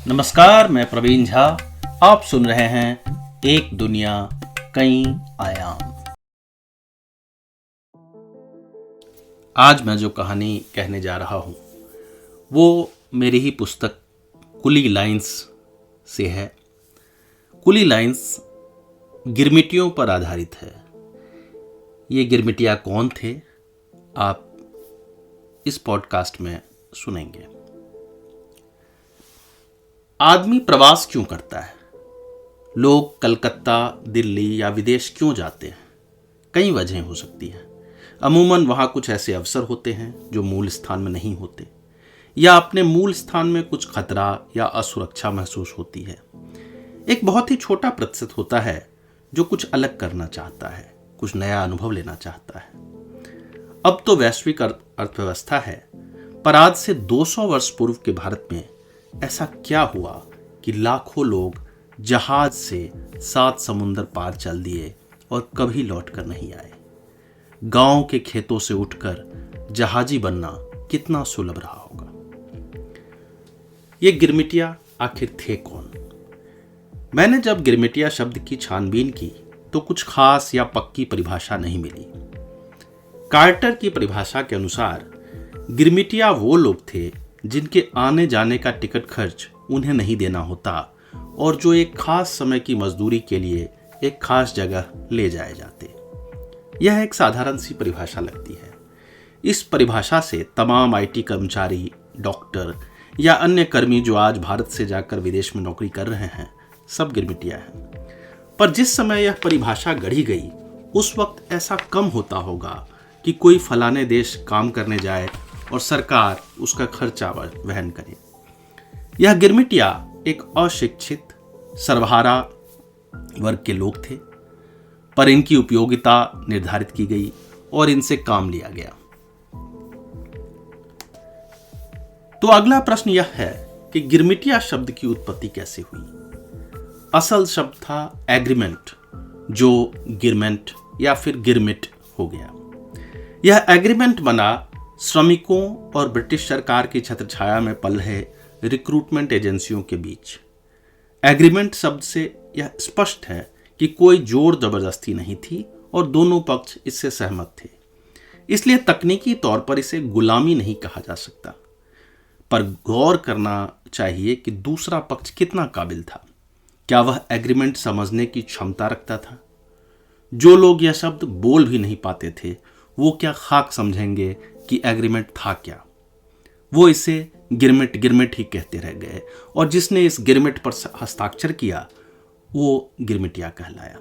नमस्कार, मैं प्रवीण झा। आप सुन रहे हैं एक दुनिया कई आयाम। आज मैं जो कहानी कहने जा रहा हूं वो मेरी ही पुस्तक कुली लाइंस से है। कुली लाइंस गिरमिटियों पर आधारित है। ये गिरमिटिया कौन थे, आप इस पॉडकास्ट में सुनेंगे। आदमी प्रवास क्यों करता है? लोग कलकत्ता, दिल्ली या विदेश क्यों जाते हैं? कई वजहें हो सकती हैं। अमूमन वहाँ कुछ ऐसे अवसर होते हैं जो मूल स्थान में नहीं होते, या अपने मूल स्थान में कुछ खतरा या असुरक्षा महसूस होती है। एक बहुत ही छोटा प्रतिशत होता है जो कुछ अलग करना चाहता है, कुछ नया अनुभव लेना चाहता है। अब तो वैश्विक अर्थव्यवस्था है, पर आज से 200 वर्ष पूर्व के भारत में ऐसा क्या हुआ कि लाखों लोग जहाज से 7 समुंदर पार चल दिए और कभी लौट कर नहीं आए। गांव के खेतों से उठकर जहाजी बनना कितना सुलभ रहा होगा। ये गिरमिटिया आखिर थे कौन? मैंने जब गिरमिटिया शब्द की छानबीन की तो कुछ खास या पक्की परिभाषा नहीं मिली। कार्टर की परिभाषा के अनुसार गिरमिटिया वो लोग थे जिनके आने जाने का टिकट खर्च उन्हें नहीं देना होता और जो एक खास समय की मजदूरी के लिए एक खास जगह ले जाए जाते। यह एक साधारण सी परिभाषा लगती है। इस परिभाषा से तमाम आईटी कर्मचारी, डॉक्टर या अन्य कर्मी जो आज भारत से जाकर विदेश में नौकरी कर रहे हैं, सब गिरमिटिया हैं। पर जिस समय यह परिभाषा गढ़ी गई उस वक्त ऐसा कम होता होगा कि कोई फलाने देश काम करने जाए और सरकार उसका खर्चा वहन करे। यह गिरमिटिया एक अशिक्षित सर्वहारा वर्ग के लोग थे, पर इनकी उपयोगिता निर्धारित की गई और इनसे काम लिया गया। तो अगला प्रश्न यह है कि गिरमिटिया शब्द की उत्पत्ति कैसे हुई? असल शब्द था एग्रीमेंट, जो गिरमेंट या फिर गिरमिट हो गया। यह एग्रीमेंट बना श्रमिकों और ब्रिटिश सरकार की छत्रछाया में पल रहे रिक्रूटमेंट एजेंसियों के बीच। एग्रीमेंट शब्द से यह स्पष्ट है कि कोई जोर जबरदस्ती नहीं थी और दोनों पक्ष इससे सहमत थे। इसलिए तकनीकी तौर पर इसे गुलामी नहीं कहा जा सकता, पर गौर करना चाहिए कि दूसरा पक्ष कितना काबिल था। क्या वह एग्रीमेंट समझने की क्षमता रखता था? जो लोग यह शब्द बोल भी नहीं पाते थे वो क्या खाक समझेंगे कि एग्रीमेंट था क्या? वो इसे गिरमिट गिरमिट ही कहते रह गए और जिसने इस गिरमिट पर हस्ताक्षर किया वो गिरमिटिया कहलाया।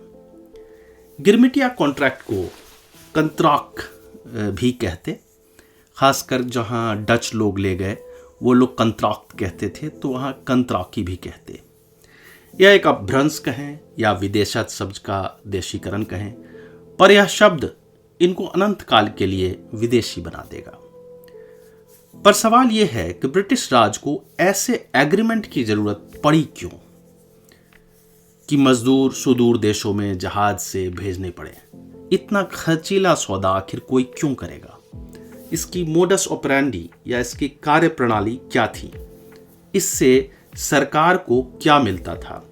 गिरमिटिया कॉन्ट्रैक्ट को कंत्राक भी कहते, खासकर जहां डच लोग ले गए वो लोग कंत्राक्ट कहते थे, तो वहां कंत्राकी भी कहते। यह एक अपभ्रंश कहें या विदेशज शब्द का देशीकरण कहें, पर यह शब्द इनको अनंत काल के लिए विदेशी बना देगा। पर सवाल यह है कि ब्रिटिश राज को ऐसे एग्रीमेंट की जरूरत पड़ी क्यों कि मजदूर सुदूर देशों में जहाज से भेजने पड़े? इतना खर्चीला सौदा आखिर कोई क्यों करेगा? इसकी मोडस ऑपरेंडी या इसकी कार्य प्रणाली क्या थी? इससे सरकार को क्या मिलता था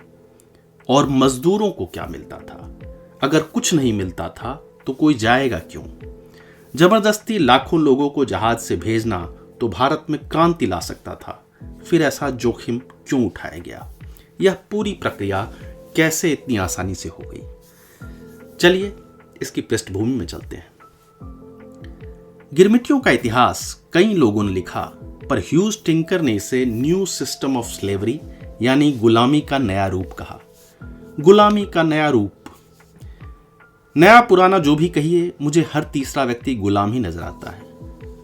और मजदूरों को क्या मिलता था? अगर कुछ नहीं मिलता था तो कोई जाएगा क्यों? जबरदस्ती लाखों लोगों को जहाज से भेजना तो भारत में क्रांति ला सकता था, फिर ऐसा जोखिम क्यों उठाया गया? यह पूरी प्रक्रिया कैसे इतनी आसानी से हो गई? चलिए इसकी पृष्ठभूमि में चलते हैं। गिरमिटियों का इतिहास कई लोगों ने लिखा, पर ह्यूज टिंकर ने इसे न्यू सिस्टम ऑफ स्लेवरी यानी गुलामी का नया रूप कहा। गुलामी का नया रूप, नया पुराना जो भी कहिए, मुझे हर तीसरा व्यक्ति गुलाम ही नजर आता है।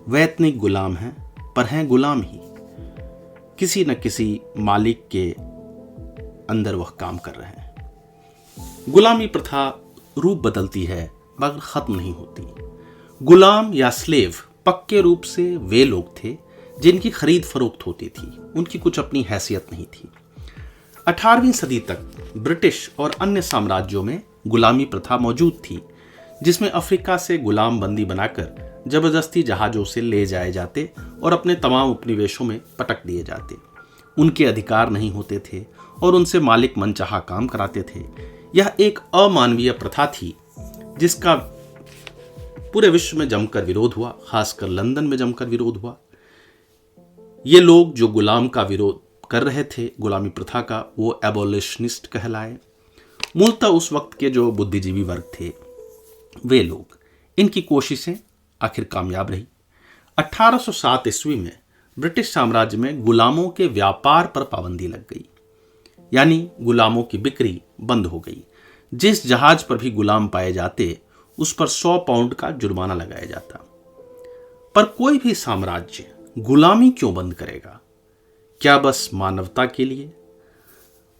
वैतनिक गुलाम हैं, पर हैं गुलाम ही। किसी न किसी मालिक के अंदर वह काम कर रहे हैं। गुलामी प्रथा रूप बदलती है मगर खत्म नहीं होती। गुलाम या स्लेव पक्के रूप से वे लोग थे जिनकी खरीद फरोख्त होती थी, उनकी कुछ अपनी हैसियत नहीं थी। 18वीं सदी तक ब्रिटिश और अन्य साम्राज्यों में गुलामी प्रथा मौजूद थी, जिसमें अफ्रीका से गुलाम बंदी बनाकर जबरदस्ती जहाजों से ले जाए जाते और अपने तमाम उपनिवेशों में पटक दिए जाते। उनके अधिकार नहीं होते थे और उनसे मालिक मनचाहा काम कराते थे। यह एक अमानवीय प्रथा थी जिसका पूरे विश्व में जमकर विरोध हुआ, खासकर लंदन में जमकर विरोध हुआ। ये लोग जो गुलाम का विरोध कर रहे थे, गुलामी प्रथा का, वो एबोलिशनिस्ट कहलाए। मूलतः उस वक्त के जो बुद्धिजीवी वर्ग थे वे लोग। इनकी कोशिशें आखिर कामयाब रही। 1807 ईस्वी में ब्रिटिश साम्राज्य में गुलामों के व्यापार पर पाबंदी लग गई, यानी गुलामों की बिक्री बंद हो गई। जिस जहाज पर भी गुलाम पाए जाते उस पर 100 पाउंड का जुर्माना लगाया जाता। पर कोई भी साम्राज्य गुलामी क्यों बंद करेगा? क्या बस मानवता के लिए?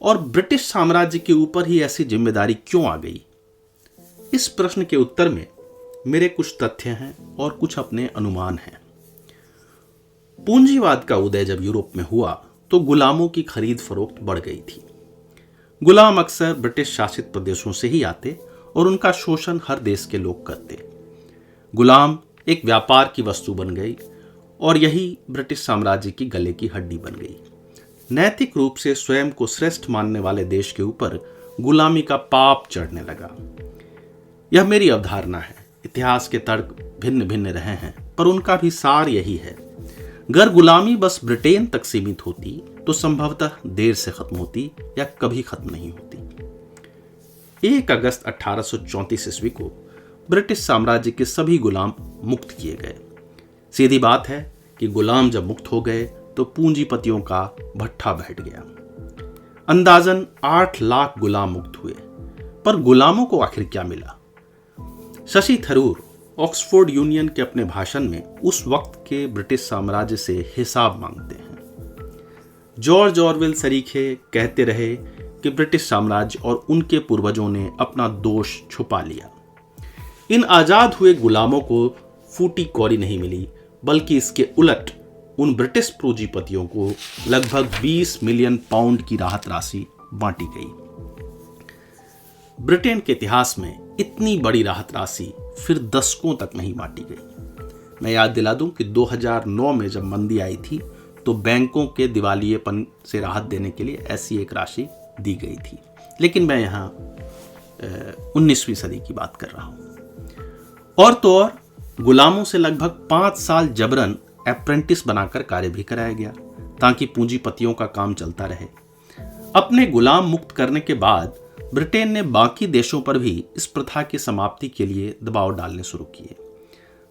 और ब्रिटिश साम्राज्य के ऊपर ही ऐसी जिम्मेदारी क्यों आ गई? इस प्रश्न के उत्तर में मेरे कुछ तथ्य हैं और कुछ अपने अनुमान हैं। पूंजीवाद का उदय जब यूरोप में हुआ तो गुलामों की खरीद फरोख्त बढ़ गई थी। गुलाम अक्सर ब्रिटिश शासित प्रदेशों से ही आते और उनका शोषण हर देश के लोग करते। गुलाम एक व्यापार की वस्तु बन गई और यही ब्रिटिश साम्राज्य की गले की हड्डी बन गई। नैतिक रूप से स्वयं को श्रेष्ठ मानने वाले देश के ऊपर गुलामी का पाप चढ़ने लगा। यह मेरी अवधारणा है। इतिहास के तर्क भिन्न भिन्न रहे हैं, पर उनका भी सार यही है। अगर गुलामी बस ब्रिटेन तक सीमित होती तो संभवतः देर से खत्म होती या कभी खत्म नहीं होती। 1 अगस्त 1834 ईस्वी को ब्रिटिश साम्राज्य के सभी गुलाम मुक्त किए गए। सीधी बात है कि गुलाम जब मुक्त हो गए तो पूंजीपतियों का भट्ठा बैठ गया। अंदाजन 8 लाख गुलाम मुक्त हुए। पर गुलामों को आखिर क्या मिला? शशि थरूर ऑक्सफोर्ड यूनियन के अपने भाषण में उस वक्त के ब्रिटिश साम्राज्य से हिसाब मांगते हैं। जॉर्ज ऑरवेल सरीखे कहते रहे कि ब्रिटिश साम्राज्य और उनके पूर्वजों ने अपना दोष छुपा लिया। इन आजाद हुए गुलामों को फूटी कौड़ी नहीं मिली, बल्कि इसके उलट उन ब्रिटिश पूंजीपतियों को लगभग 20 मिलियन पाउंड की राहत राशि बांटी गई। ब्रिटेन के इतिहास में इतनी बड़ी राहत राशि फिर दशकों तक नहीं बांटी गई। मैं याद दिला दूं कि 2009 में जब मंदी आई थी तो बैंकों के दिवालियेपन से राहत देने के लिए ऐसी एक राशि दी गई थी। लेकिन मैं यहाँ 19वीं सदी की बात कर रहा हूं। और तो और गुलामों से लगभग 5 साल जबरन अप्रेंटिस बनाकर कार्य भी कराया गया ताकि पूंजीपतियों का काम चलता रहे। अपने गुलाम मुक्त करने के बाद ब्रिटेन ने बाकी देशों पर भी इस प्रथा की समाप्ति के लिए दबाव डालने शुरू किए।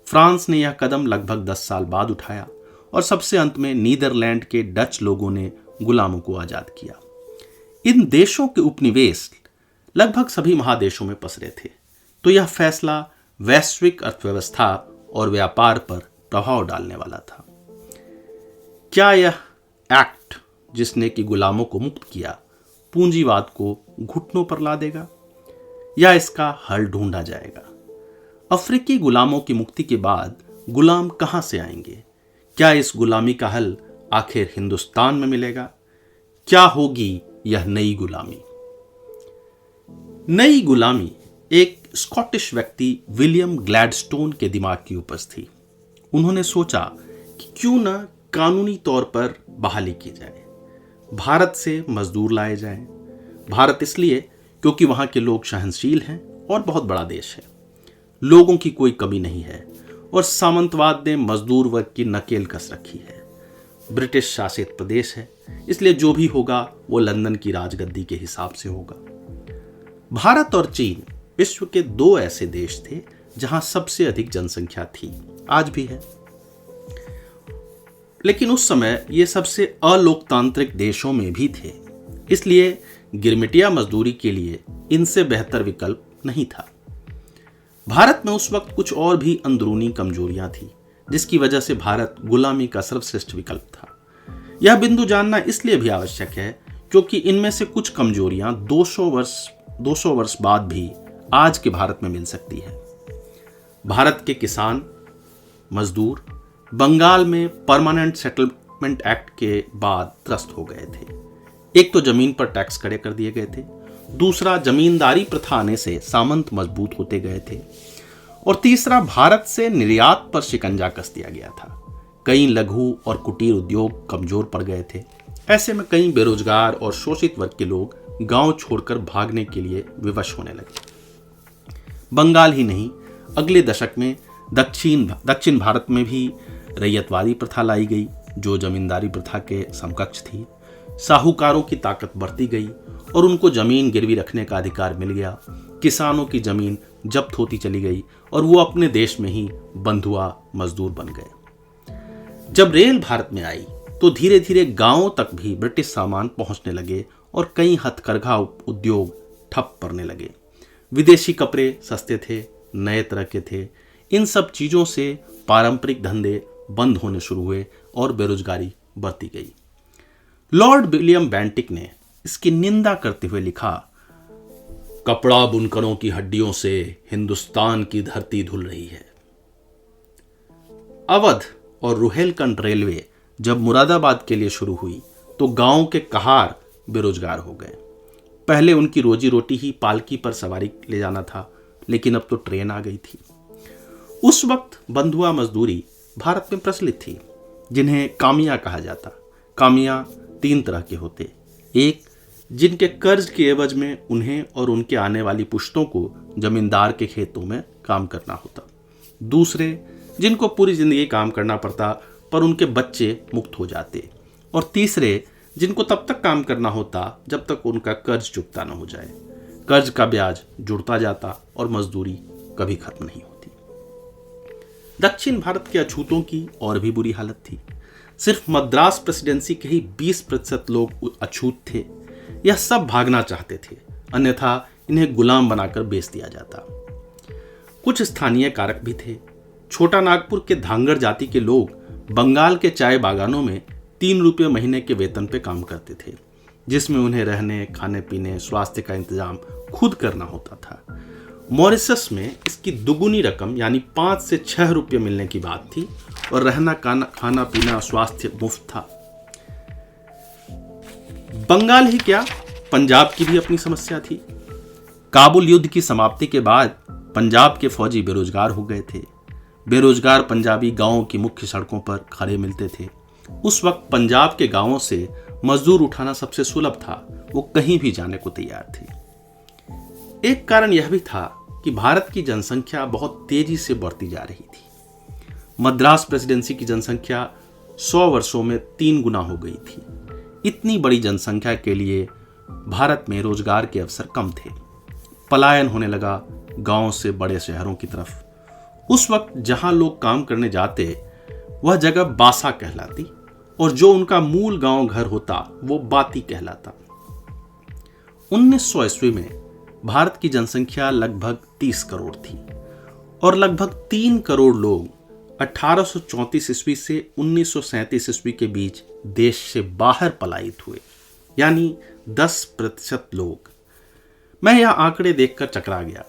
फ्रांस ने यह कदम लगभग 10 साल बाद उठाया और सबसे अंत में नीदरलैंड के डच लोगों ने गुलामों को आजाद किया। इन देशों के उपनिवेश लगभग सभी महादेशों में पसरे थे, तो यह फैसला वैश्विक अर्थव्यवस्था और व्यापार पर प्रभाव डालने वाला था। क्या यह एक्ट जिसने कि गुलामों को मुक्त किया पूंजीवाद को घुटनों पर ला देगा या इसका हल ढूंढा जाएगा? अफ्रीकी गुलामों की मुक्ति के बाद गुलाम कहां से आएंगे? क्या इस गुलामी का हल आखिर हिंदुस्तान में मिलेगा? क्या होगी यह नई गुलामी? नई गुलामी एक स्कॉटिश व्यक्ति विलियम ग्लैडस्टोन के दिमाग की उपज थी। उन्होंने सोचा कि क्यों न कानूनी तौर पर बहाली की जाए, भारत से मजदूर लाए जाएं। भारत इसलिए क्योंकि वहां के लोग सहनशील हैं और बहुत बड़ा देश है, लोगों की कोई कमी नहीं है और सामंतवाद ने मजदूर वर्ग की नकेल कस रखी है। ब्रिटिश शासित प्रदेश है, इसलिए जो भी होगा वो लंदन की राजगद्दी के हिसाब से होगा। भारत और चीन विश्व के 2 ऐसे देश थे जहां सबसे अधिक जनसंख्या थी, आज भी है। लेकिन उस समय ये सबसे अलोकतांत्रिक देशों में भी थे, इसलिए गिरमिटिया मजदूरी के लिए इनसे बेहतर विकल्प नहीं था। भारत में उस वक्त कुछ और भी अंदरूनी कमजोरियां थी, जिसकी वजह से भारत गुलामी का सर्वश्रेष्ठ विकल्प था। यह बिंदु जानना इसलिए भी आवश्यक है क्योंकि इनमें से कुछ कमजोरियां 200 वर्ष बाद भी आज के भारत में मिल सकती है। भारत के किसान मजदूर बंगाल में परमानेंट सेटलमेंट एक्ट के बाद त्रस्त हो गए थे। एक तो जमीन पर टैक्स खड़े कर दिए गए थे, दूसरा जमींदारी प्रथा आने से सामंत मजबूत होते गए थे, और तीसरा भारत से निर्यात पर शिकंजा कस दिया गया था। कई लघु और कुटीर उद्योग कमजोर पड़ गए थे। ऐसे में कई बेरोजगार और शोषित वर्ग के लोग गांव छोड़कर भागने के लिए विवश होने लगे। बंगाल ही नहीं, अगले दशक में दक्षिण भारत में भी रैयतवादी प्रथा लाई गई, जो जमींदारी प्रथा के समकक्ष थी। साहूकारों की ताकत बढ़ती गई और उनको जमीन गिरवी रखने का अधिकार मिल गया। किसानों की जमीन जब्त होती चली गई और वो अपने देश में ही बंधुआ मजदूर बन गए। जब रेल भारत में आई तो धीरे धीरे गांवों तक भी ब्रिटिश सामान पहुंचने लगे और कई हथकरघा उद्योग ठप पड़ने लगे। विदेशी कपड़े सस्ते थे, नए तरह के थे। इन सब चीजों से पारंपरिक धंधे बंद होने शुरू हुए और बेरोजगारी बढ़ती गई। लॉर्ड विलियम बेंटिक ने इसकी निंदा करते हुए लिखा, कपड़ा बुनकरों की हड्डियों से हिंदुस्तान की धरती धुल रही है। अवध और रुहेलखंड रेलवे जब मुरादाबाद के लिए शुरू हुई तो गांव के कहार बेरोजगार हो गए। पहले उनकी रोजी रोटी ही पालकी पर सवारी ले जाना था, लेकिन अब तो ट्रेन आ गई थी। उस वक्त बंधुआ मजदूरी भारत में प्रचलित थी, जिन्हें कामिया कहा जाता। कामिया 3 तरह के होते। एक, जिनके कर्ज के एवज में उन्हें और उनके आने वाली पुश्तों को जमींदार के खेतों में काम करना होता। दूसरे, जिनको पूरी जिंदगी काम करना पड़ता पर उनके बच्चे मुक्त हो जाते। और तीसरे, जिनको तब तक काम करना होता जब तक उनका कर्ज चुकता न हो जाए। कर्ज का ब्याज जुड़ता जाता और मजदूरी कभी खत्म नहीं होती। दक्षिण भारत के अछूतों की और भी बुरी हालत थी। सिर्फ मद्रास प्रेसिडेंसी के ही 20% लोग अछूत थे। यह सब भागना चाहते थे, अन्यथा इन्हें गुलाम बनाकर बेच दिया जाता। कुछ स्थानीय कारक भी थे। छोटा नागपुर के धांगड़ जाति के लोग बंगाल के चाय बागानों में 3 रुपये महीने के वेतन पे काम करते थे, जिसमें उन्हें रहने, खाने पीने, स्वास्थ्य का इंतजाम खुद करना होता था। मॉरिशस में इसकी दुगुनी रकम यानी 5 से 6 रुपये मिलने की बात थी और रहना, खाना पीना, स्वास्थ्य मुफ्त था। बंगाल ही क्या, पंजाब की भी अपनी समस्या थी। काबुल युद्ध की समाप्ति के बाद पंजाब के फौजी बेरोजगार हो गए थे। बेरोजगार पंजाबी गांवों की मुख्य सड़कों पर खड़े मिलते थे। उस वक्त पंजाब के गांवों से मजदूर उठाना सबसे सुलभ था। वो कहीं भी जाने को तैयार थे। एक कारण यह भी था कि भारत की जनसंख्या बहुत तेजी से बढ़ती जा रही थी। मद्रास प्रेसिडेंसी की जनसंख्या 100 वर्षों में 3 गुना हो गई थी। इतनी बड़ी जनसंख्या के लिए भारत में रोजगार के अवसर कम थे। पलायन होने लगा गांव से बड़े शहरों की तरफ। उस वक्त जहां लोग काम करने जाते वह जगह बासा कहलाती और जो उनका मूल गांव घर होता वो बाती कहलाता। 1900 ईस्वी में भारत की जनसंख्या लगभग 30 करोड़ थी और लगभग 3 करोड़ लोग 1834 ईस्वी से 1937 ईस्वी के बीच देश से बाहर पलायित हुए, यानी 10% लोग। मैं यह आंकड़े देखकर चकरा गया।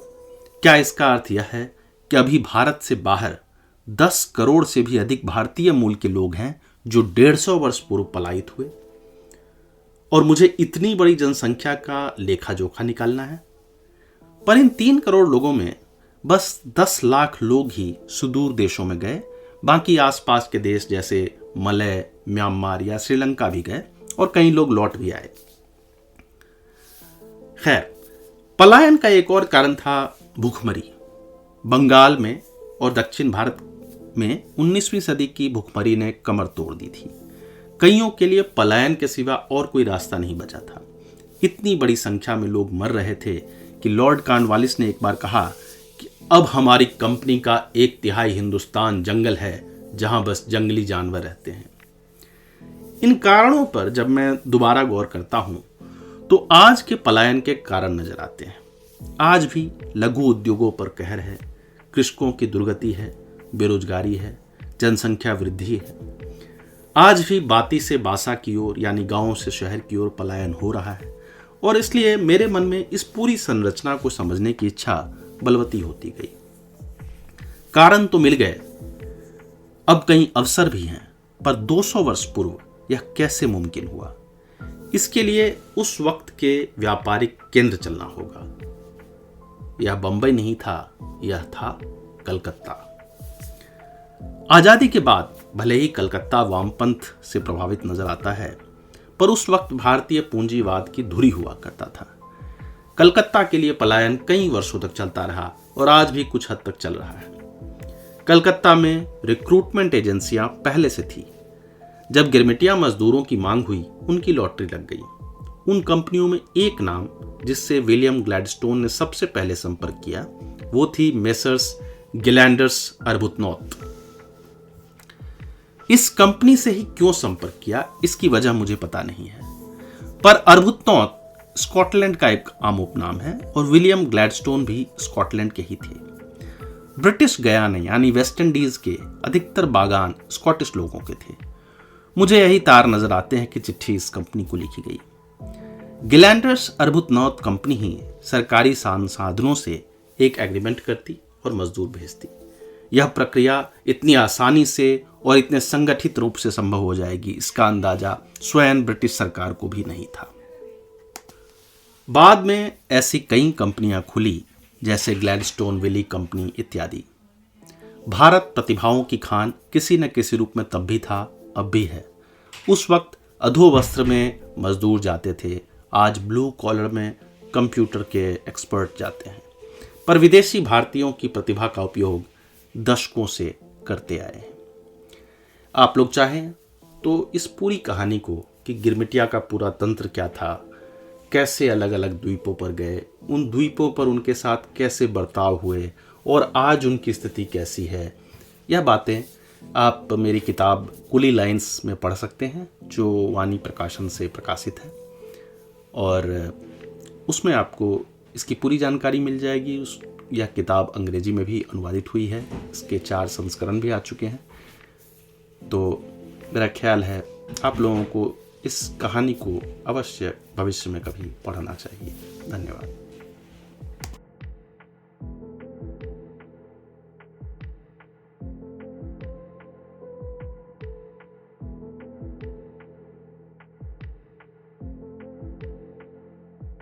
क्या इसका अर्थ यह है कि अभी भारत से बाहर 10 करोड़ से भी अधिक भारतीय मूल के लोग हैं जो 150 वर्ष पूर्व पलायित हुए? और मुझे इतनी बड़ी जनसंख्या का लेखा जोखा निकालना है। पर इन 3 करोड़ लोगों में बस 10 लाख लोग ही सुदूर देशों में गए। बाकी आसपास के देश जैसे मलय, म्यांमार या श्रीलंका भी गए और कई लोग लौट भी आए। खैर, पलायन का एक और कारण था भूखमरी। बंगाल में और दक्षिण भारत में 19वीं सदी की भूखमरी ने कमर तोड़ दी थी। कईयों के लिए पलायन के सिवा और कोई रास्ता नहीं बचा था। इतनी बड़ी संख्या में लोग मर रहे थे कि लॉर्ड कॉर्नवालिस ने एक बार कहा कि अब हमारी कंपनी का 1/3 हिंदुस्तान जंगल है जहां बस जंगली जानवर रहते हैं। इन कारणों पर जब मैं दोबारा गौर करता हूं तो आज के पलायन के कारण नजर आते हैं। आज भी लघु उद्योगों पर कहर है, कृषकों की दुर्गति है, बेरोजगारी है, जनसंख्या वृद्धि है। आज भी बाती से बासा की ओर यानी गांवों से शहर की ओर पलायन हो रहा है और इसलिए मेरे मन में इस पूरी संरचना को समझने की इच्छा बलवती होती गई। कारण तो मिल गए, अब कई अवसर भी हैं, पर 200 वर्ष पूर्व यह कैसे मुमकिन हुआ? इसके लिए उस वक्त के व्यापारिक केंद्र चलना होगा। यह बंबई नहीं था, यह था कलकत्ता। आजादी के बाद भले ही कलकत्ता वामपंथ से प्रभावित नजर आता है, पर उस वक्त भारतीय पूंजीवाद की धुरी हुआ करता था। कलकत्ता के लिए पलायन कई वर्षों तक चलता रहा और आज भी कुछ हद तक चल रहा है। कलकत्ता में रिक्रूटमेंट एजेंसियां पहले से थी। जब गिरमिटिया मजदूरों की मांग हुई, उनकी लॉटरी लग गई। उन कंपनियों में एक नाम जिससे विलियम ग्लैडस्टोन ने सबसे पहले संपर्क किया, वो थी मेसर्स गिलैंडर्स अर्बुथनॉट। इस कंपनी से ही क्यों संपर्क किया, इसकी वजह मुझे पता नहीं है, पर अर्बुथनॉट स्कॉटलैंड का एक आम उपनाम है और विलियम ग्लैडस्टोन भी स्कॉटलैंड के ही थे। ब्रिटिश गयाने यानी वेस्ट इंडीज के अधिकतर बागान स्कॉटिश लोगों के थे। मुझे यही तार नजर आते हैं कि चिट्ठी इस कंपनी को लिखी गई। गिलैंडर्स अर्बुथनॉट कंपनी ही सरकारी संसाधनों से एक एग्रीमेंट करती और मजदूर भेजती। यह प्रक्रिया इतनी आसानी से और इतने संगठित रूप से संभव हो जाएगी, इसका अंदाजा स्वयं ब्रिटिश सरकार को भी नहीं था। बाद में ऐसी कई कंपनियां खुली, जैसे ग्लैडस्टोन विली कंपनी इत्यादि। भारत प्रतिभाओं की खान किसी न किसी रूप में तब भी था, अब भी है। उस वक्त अधोवस्त्र में मजदूर जाते थे, आज ब्लू कॉलर में कंप्यूटर के एक्सपर्ट जाते हैं। पर विदेशी भारतीयों की प्रतिभा का उपयोग दशकों से करते आए हैं। आप लोग चाहें तो इस पूरी कहानी को कि गिरमिटिया का पूरा तंत्र क्या था, कैसे अलग अलग द्वीपों पर गए, उन द्वीपों पर उनके साथ कैसे बर्ताव हुए और आज उनकी स्थिति कैसी है, यह बातें आप मेरी किताब कुली लाइंस में पढ़ सकते हैं, जो वाणी प्रकाशन से प्रकाशित है। और उसमें आपको इसकी पूरी जानकारी मिल जाएगी। यह किताब अंग्रेजी में भी अनुवादित हुई है, इसके 4 संस्करण भी आ चुके हैं। तो मेरा ख्याल है आप लोगों को इस कहानी को अवश्य भविष्य में कभी पढ़ना चाहिए। धन्यवाद।